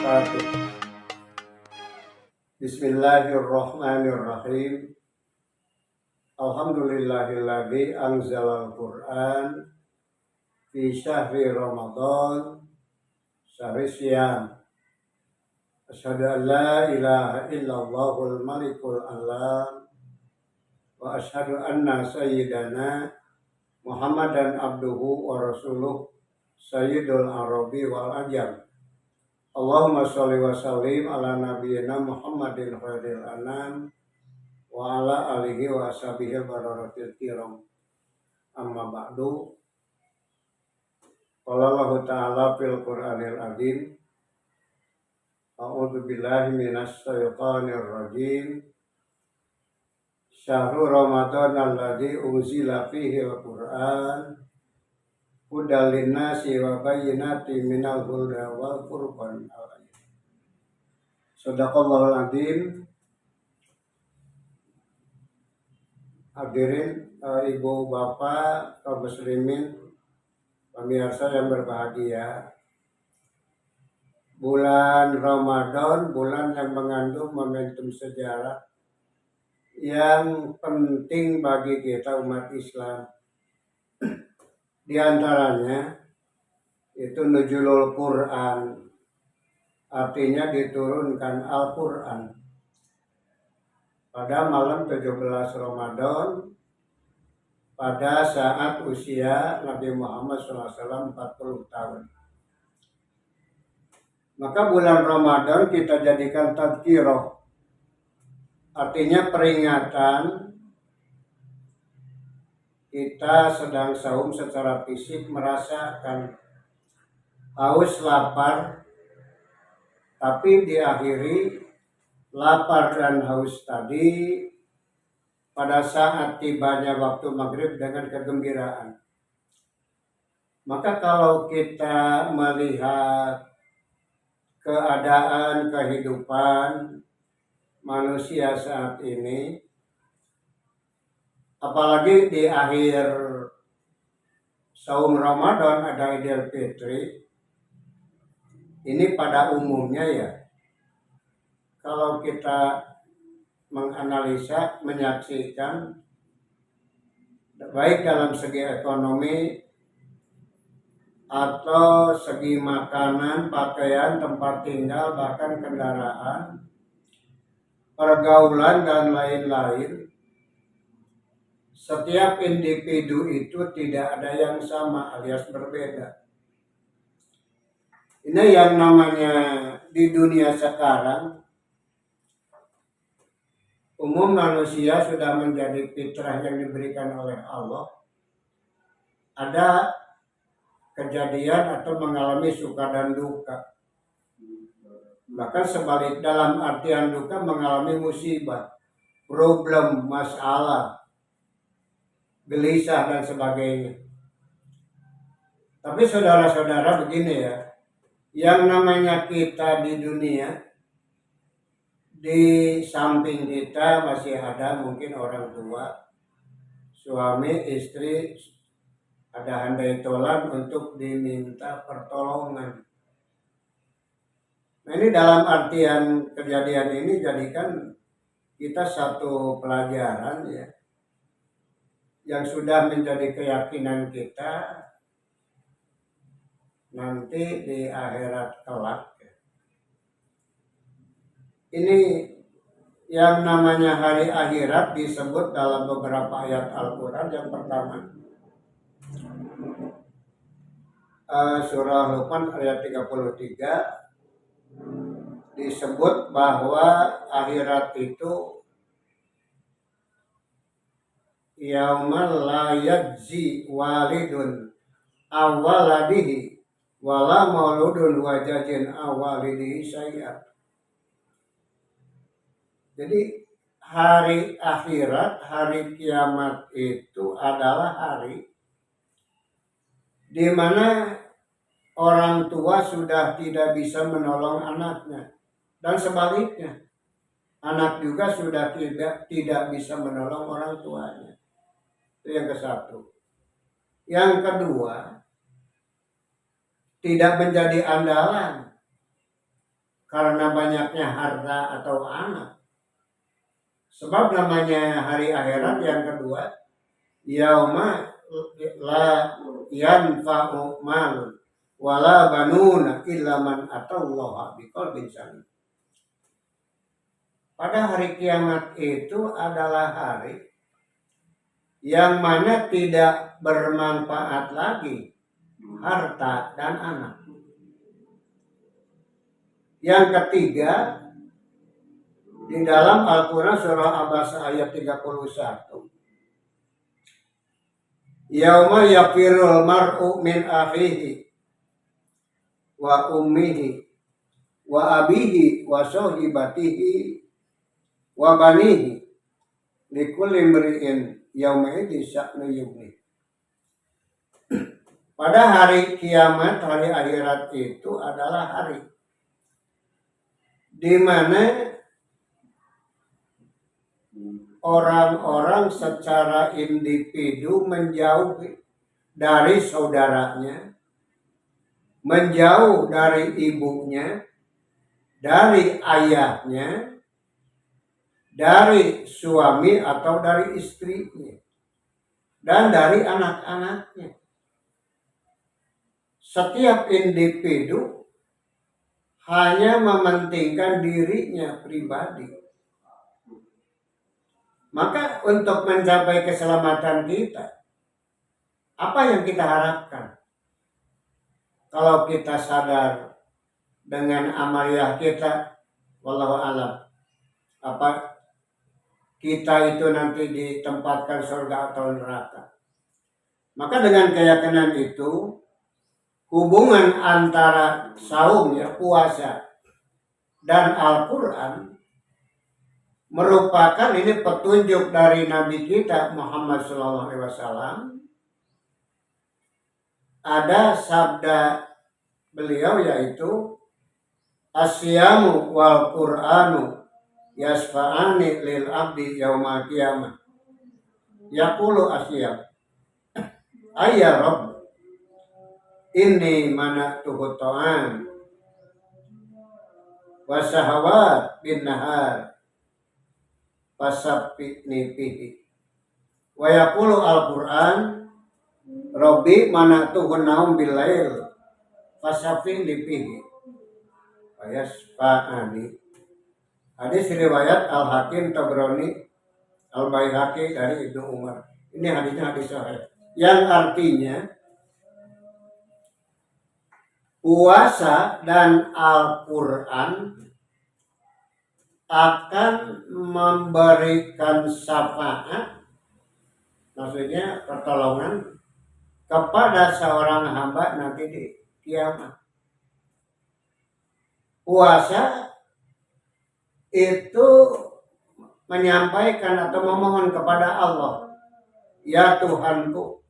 wabarakatuh. Bismillahirrahmanirrahim. Alhamdulillahilladzi anzalal Qur'an fi syahri Ramadan syahri syam. Asyhadu an la ilaha illallahul malikul alam wa asyhadu anna sayyidana Muhammadan abduhu wa rasuluh sayyidul arabi wal ajam. Allahumma sholli wa sallim ala nabiyyina Muhammadin khairil anam wa ala alihi wa ashabihi bararatil kiram. Amma ba'du. Qala Allah ta'ala fil Qur'anil azim. A'udzu billahi minasy syaithanir rajim. Syahrul Ramadan alladzi unzila fihi al-Qur'an hudal linnasi wa bayyinatin minal huda wal furqan. Shadaqallahul azim. Hadirin ibu bapak kaum muslimin pemirsa yang berbahagia. Bulan Ramadan, bulan yang mengandung momentum sejarah yang penting bagi kita umat Islam. Di antaranya itu nuzulul Quran, artinya diturunkan Al-Quran pada malam 17 Ramadan pada saat usia Nabi Muhammad SAW 40 tahun. Maka bulan Ramadan kita jadikan tadhkirah, artinya peringatan kita sedang saum secara fisik merasakan haus lapar, tapi diakhiri lapar dan haus tadi pada saat tibanya waktu maghrib dengan kegembiraan. Maka kalau kita melihat keadaan kehidupan manusia saat ini, apalagi di akhir saum Ramadan ada Idul Fitri, ini pada umumnya ya, kalau kita menganalisa, menyaksikan, baik dalam segi ekonomi atau segi makanan, pakaian, tempat tinggal, bahkan kendaraan, pergaulan, dan lain-lain, setiap individu itu tidak ada yang sama alias berbeda. Ini yang namanya di dunia sekarang, umum manusia sudah menjadi fitrah yang diberikan oleh Allah. Ada kejadian atau mengalami suka dan duka. Bahkan sebalik dalam artian duka mengalami musibah, problem, masalah, gelisah dan sebagainya. Tapi saudara-saudara begini ya, yang namanya kita di dunia, di samping kita masih ada mungkin orang tua, suami, istri, ada handai tolan untuk diminta pertolongan. Nah, ini dalam artian kejadian ini jadikan kita satu pelajaran ya, yang sudah menjadi keyakinan kita nanti di akhirat kelak. Ini yang namanya hari akhirat disebut dalam beberapa ayat Al-Quran. Yang pertama, surah Luqman ayat 33 disebut bahwa akhirat itu yaumal la yajzi walidun awwaladihi wala mauludun wajajin awwalidihi syai'at. Jadi hari akhirat, hari kiamat itu adalah hari di mana orang tua sudah tidak bisa menolong anaknya, dan sebaliknya, anak juga sudah tidak bisa menolong orang tuanya. Itu yang ke satu. Yang kedua, tidak menjadi andalan karena banyaknya harta atau anak. Sebab namanya hari akhirat yang kedua, yauma la yanfa'u mal wala banuna illa man atallaha biqalbin salim. Pada hari kiamat itu adalah hari yang mana tidak bermanfaat lagi harta dan anak. Yang ketiga, di dalam Al-Quran surah Abasa ayat 31. Yauma yafirul mar'u min akhihi wa ummihi wa abihi wa sahibatihi wa banihi likulli imri'in yauma idin sya'nu yughni. Pada hari kiamat, hari akhirat itu adalah hari di mana orang-orang secara individu menjauh dari saudaranya, menjauh dari ibunya, dari ayahnya, dari suami atau dari istrinya, dan dari anak-anaknya. Setiap individu hanya mementingkan dirinya pribadi. Maka untuk mencapai keselamatan kita, apa yang kita harapkan? Kalau kita sadar dengan amaliyah kita, wallahu alam, apa kita itu nanti ditempatkan surga atau neraka. Maka dengan keyakinan itu, hubungan antara saum, ya, puasa, dan Al-Quran merupakan ini petunjuk dari Nabi kita Muhammad SAW. Ada sabda beliau yaitu asyamu wal Qur'anu yasfa'ani lil abdi yaumal qiyamah. Yaqulu asyam ayya rabb inni mana'tuhu ta'am wa syahawat bin nahar fasabbi'ni fihi. Wa yaqulu al-Qur'an Rabbi mana'tuhu naum bil lail fasabbi'ni fihi wa yasfa'ani. Hadis riwayat Al-Hakim, Tabrani, Al-Baihaqi dari Ibnu Umar. Ini hadisnya hadis sahih. Yang artinya puasa dan Al-Quran akan memberikan syafaat, maksudnya pertolongan kepada seorang hamba nanti di kiamat. Puasa itu menyampaikan atau memohon kepada Allah, ya Tuhanku,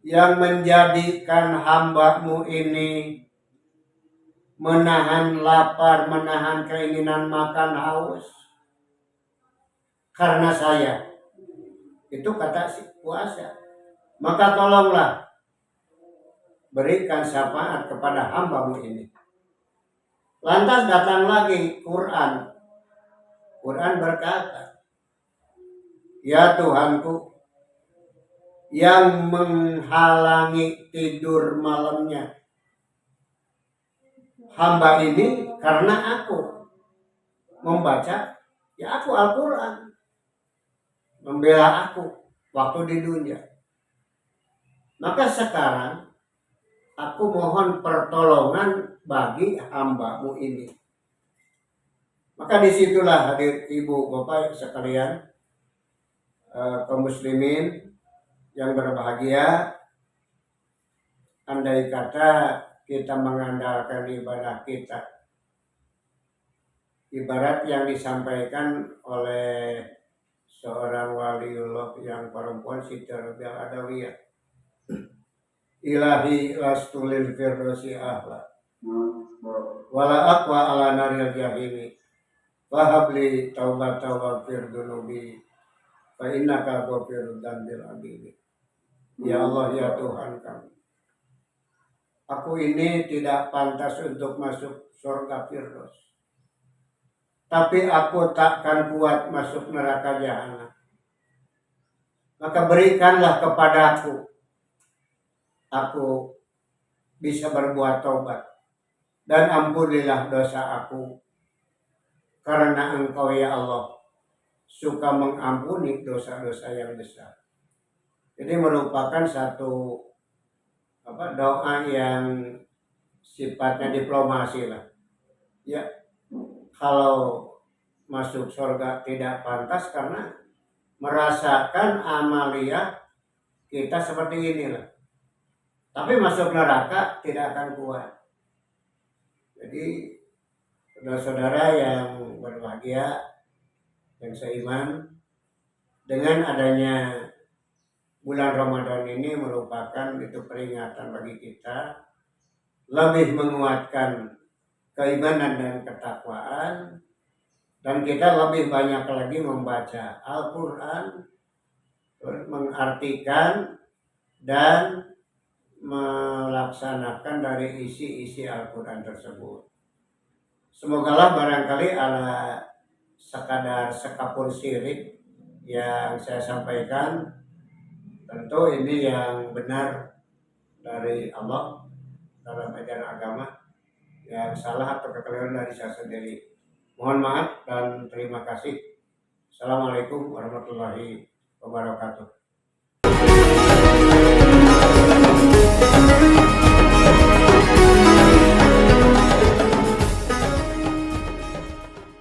yang menjadikan hamba-Mu ini menahan lapar, menahan keinginan makan, haus karena saya. Itu kata si puasa. Maka tolonglah berikan syafaat kepada hamba-Mu ini. Lantas datang lagi Quran. Quran berkata, ya Tuhanku, yang menghalangi tidur malamnya hamba ini karena aku membaca, ya aku Al-Quran, membela aku waktu di dunia. Maka sekarang aku mohon pertolongan bagi hamba-Mu ini. Maka disitulah hadir ibu bapak sekalian, kaum muslimin yang berbahagia, andai kata kita mengandalkan ibadah kita, ibarat yang disampaikan oleh seorang waliullah yang perempuan, Siti Rabi'ah Adawiyah, ilahi lastulil firdausi ahla wala aqwa ala naril jahimi fahabli taubata wa firdunubi fa innaka ghafirud dzambil adim. Ya Allah, ya Tuhan kami, aku ini tidak pantas untuk masuk surga Firdaus. Tapi aku takkan kuat masuk neraka jahanam. Maka berikanlah kepadaku, aku bisa berbuat tobat. Dan ampunilah dosa aku. Karena Engkau ya Allah suka mengampuni dosa-dosa yang besar. Jadi merupakan satu doa yang sifatnya diplomasi lah. Ya, kalau masuk surga tidak pantas karena merasakan amalia kita seperti inilah. Tapi masuk neraka tidak akan kuat. Jadi saudara-saudara yang berbahagia, yang seiman, dengan adanya bulan Ramadan ini merupakan itu peringatan bagi kita lebih menguatkan keimanan dan ketakwaan, dan kita lebih banyak lagi membaca Al-Quran, mengartikan dan melaksanakan dari isi-isi Al-Quran tersebut. Semogalah barangkali ala sekadar sekapur sirik yang saya sampaikan, tentu ini yang benar dari Allah dalam ajaran agama, yang salah atau kekeliruan dari saya sendiri. Mohon maaf dan terima kasih. Assalamualaikum warahmatullahi wabarakatuh.